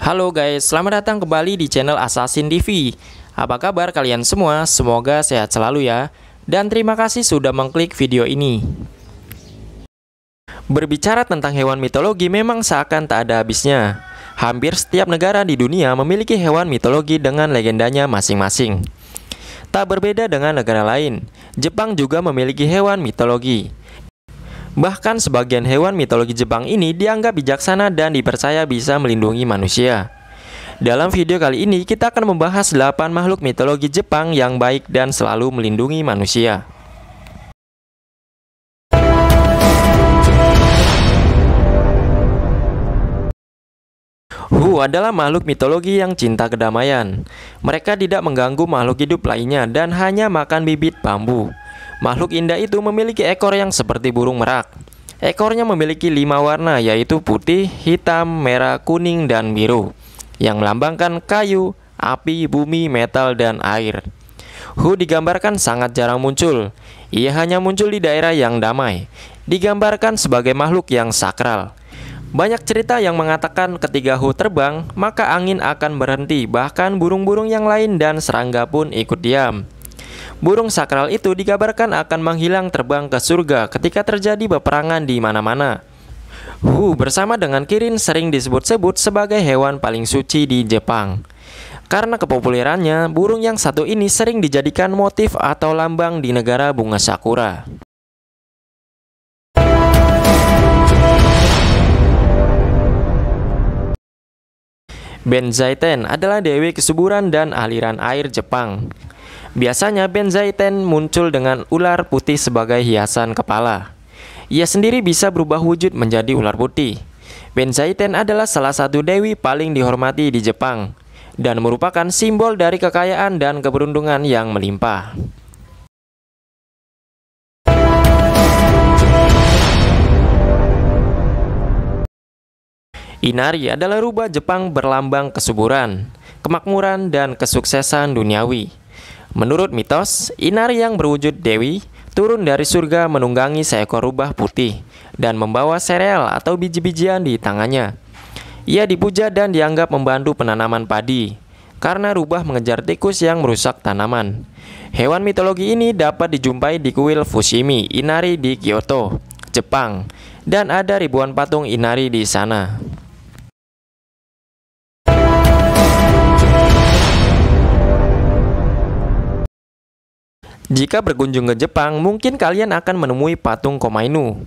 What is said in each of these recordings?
Halo guys, selamat datang kembali di channel Assassin TV. Apa kabar kalian semua? Semoga sehat selalu ya. Dan terima kasih sudah mengklik video ini. Berbicara tentang hewan mitologi memang seakan tak ada habisnya. Hampir setiap negara di dunia memiliki hewan mitologi dengan legendanya masing-masing. Tak berbeda dengan negara lain, Jepang juga memiliki hewan mitologi. Bahkan sebagian hewan mitologi Jepang ini dianggap bijaksana dan dipercaya bisa melindungi manusia. Dalam video kali ini kita akan membahas 8 makhluk mitologi Jepang yang baik dan selalu melindungi manusia. Hu adalah makhluk mitologi yang cinta kedamaian. Mereka tidak mengganggu makhluk hidup lainnya dan hanya makan bibit bambu. Makhluk indah itu memiliki ekor yang seperti burung merak. Ekornya memiliki 5 warna yaitu putih, hitam, merah, kuning, dan biru, yang melambangkan kayu, api, bumi, metal, dan air. Hu digambarkan sangat jarang muncul. Ia hanya muncul di daerah yang damai. Digambarkan sebagai makhluk yang sakral. Banyak cerita yang mengatakan ketika Hu terbang, maka angin akan berhenti, bahkan burung-burung yang lain dan serangga pun ikut diam. Burung sakral itu dikabarkan akan menghilang terbang ke surga ketika terjadi peperangan di mana-mana. Hu bersama dengan Kirin sering disebut-sebut sebagai hewan paling suci di Jepang. Karena kepopulerannya, burung yang satu ini sering dijadikan motif atau lambang di negara bunga sakura. Benzaiten adalah dewi kesuburan dan aliran air Jepang. Biasanya Benzaiten muncul dengan ular putih sebagai hiasan kepala. Ia sendiri bisa berubah wujud menjadi ular putih. Benzaiten adalah salah satu dewi paling dihormati di Jepang dan merupakan simbol dari kekayaan dan keberuntungan yang melimpah. Inari adalah rubah Jepang berlambang kesuburan, kemakmuran, dan kesuksesan duniawi. Menurut mitos, Inari yang berwujud dewi turun dari surga menunggangi seekor rubah putih dan membawa sereal atau biji-bijian di tangannya. Ia dipuja dan dianggap membantu penanaman padi karena rubah mengejar tikus yang merusak tanaman. Hewan mitologi ini dapat dijumpai di kuil Fushimi Inari di Kyoto, Jepang, dan ada ribuan patung Inari di sana. Jika berkunjung ke Jepang, mungkin kalian akan menemui patung Komainu.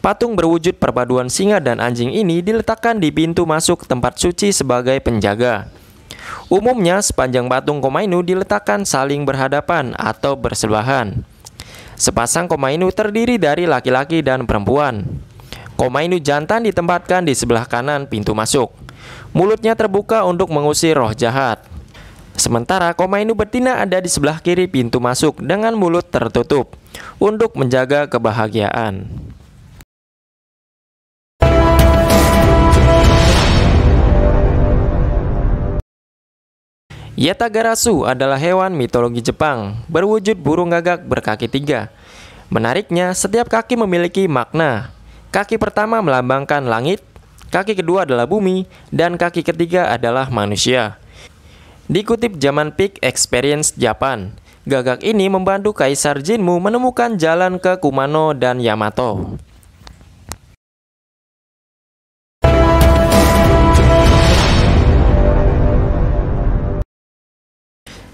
Patung berwujud perpaduan singa dan anjing ini diletakkan di pintu masuk tempat suci sebagai penjaga. Umumnya, sepanjang patung Komainu diletakkan saling berhadapan atau bersebelahan. Sepasang Komainu terdiri dari laki-laki dan perempuan. Komainu jantan ditempatkan di sebelah kanan pintu masuk. Mulutnya terbuka untuk mengusir roh jahat. Sementara Komainu betina ada di sebelah kiri pintu masuk dengan mulut tertutup untuk menjaga kebahagiaan. Yatagarasu adalah hewan mitologi Jepang, berwujud burung gagak berkaki 3. Menariknya, setiap kaki memiliki makna. Kaki pertama melambangkan langit, kaki kedua adalah bumi, dan kaki ketiga adalah manusia. Dikutip zaman Peak Experience Japan, gagak ini membantu Kaisar Jinmu menemukan jalan ke Kumano dan Yamato.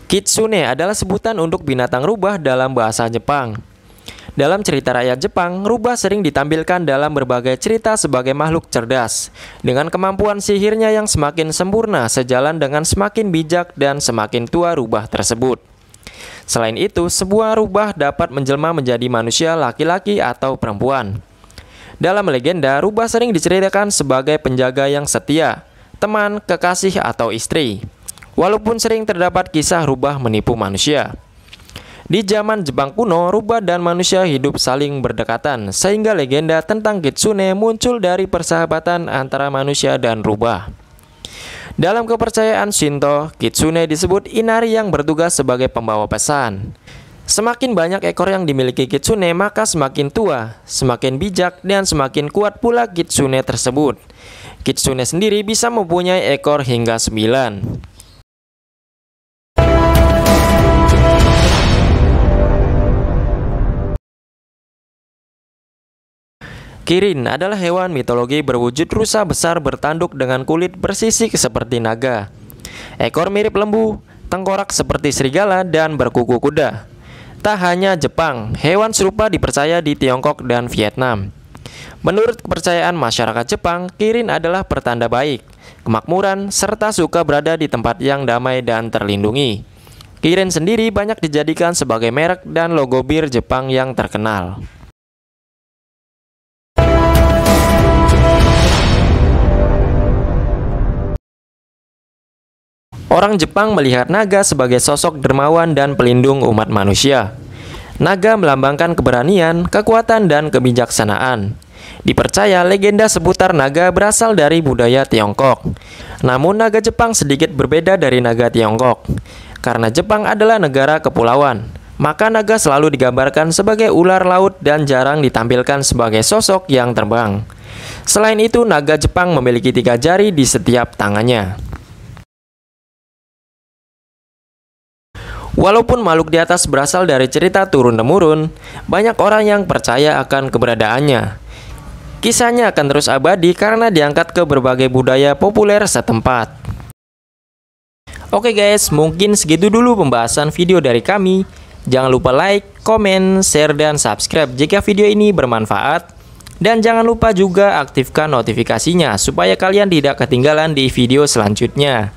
Kitsune adalah sebutan untuk binatang rubah dalam bahasa Jepang. Dalam cerita rakyat Jepang, rubah sering ditampilkan dalam berbagai cerita sebagai makhluk cerdas, dengan kemampuan sihirnya yang semakin sempurna sejalan dengan semakin bijak dan semakin tua rubah tersebut. Selain itu, sebuah rubah dapat menjelma menjadi manusia laki-laki atau perempuan. Dalam legenda, rubah sering diceritakan sebagai penjaga yang setia, teman, kekasih, atau istri. Walaupun sering terdapat kisah rubah menipu manusia. Di zaman Jepang kuno, rubah dan manusia hidup saling berdekatan, sehingga legenda tentang Kitsune muncul dari persahabatan antara manusia dan rubah. Dalam kepercayaan Shinto, Kitsune disebut Inari yang bertugas sebagai pembawa pesan. Semakin banyak ekor yang dimiliki kitsune, maka semakin tua, semakin bijak, dan semakin kuat pula kitsune tersebut. Kitsune sendiri bisa mempunyai ekor hingga 9. Kirin adalah hewan mitologi berwujud rusa besar bertanduk dengan kulit bersisik seperti naga. Ekor mirip lembu, tengkorak seperti serigala, dan berkuku kuda. Tak hanya Jepang, hewan serupa dipercaya di Tiongkok dan Vietnam. Menurut kepercayaan masyarakat Jepang, kirin adalah pertanda baik, kemakmuran, serta suka berada di tempat yang damai dan terlindungi. Kirin sendiri banyak dijadikan sebagai merek dan logo bir Jepang yang terkenal. Orang Jepang melihat naga sebagai sosok dermawan dan pelindung umat manusia. Naga melambangkan keberanian, kekuatan, dan kebijaksanaan. Dipercaya legenda seputar naga berasal dari budaya Tiongkok. Namun naga Jepang sedikit berbeda dari naga Tiongkok. Karena Jepang adalah negara kepulauan, maka naga selalu digambarkan sebagai ular laut dan jarang ditampilkan sebagai sosok yang terbang. Selain itu, naga Jepang memiliki 3 jari di setiap tangannya. Walaupun makhluk di atas berasal dari cerita turun-temurun, banyak orang yang percaya akan keberadaannya. Kisahnya akan terus abadi karena diangkat ke berbagai budaya populer setempat. Oke guys, mungkin segitu dulu pembahasan video dari kami. Jangan lupa like, komen, share, dan subscribe jika video ini bermanfaat. Dan jangan lupa juga aktifkan notifikasinya supaya kalian tidak ketinggalan di video selanjutnya.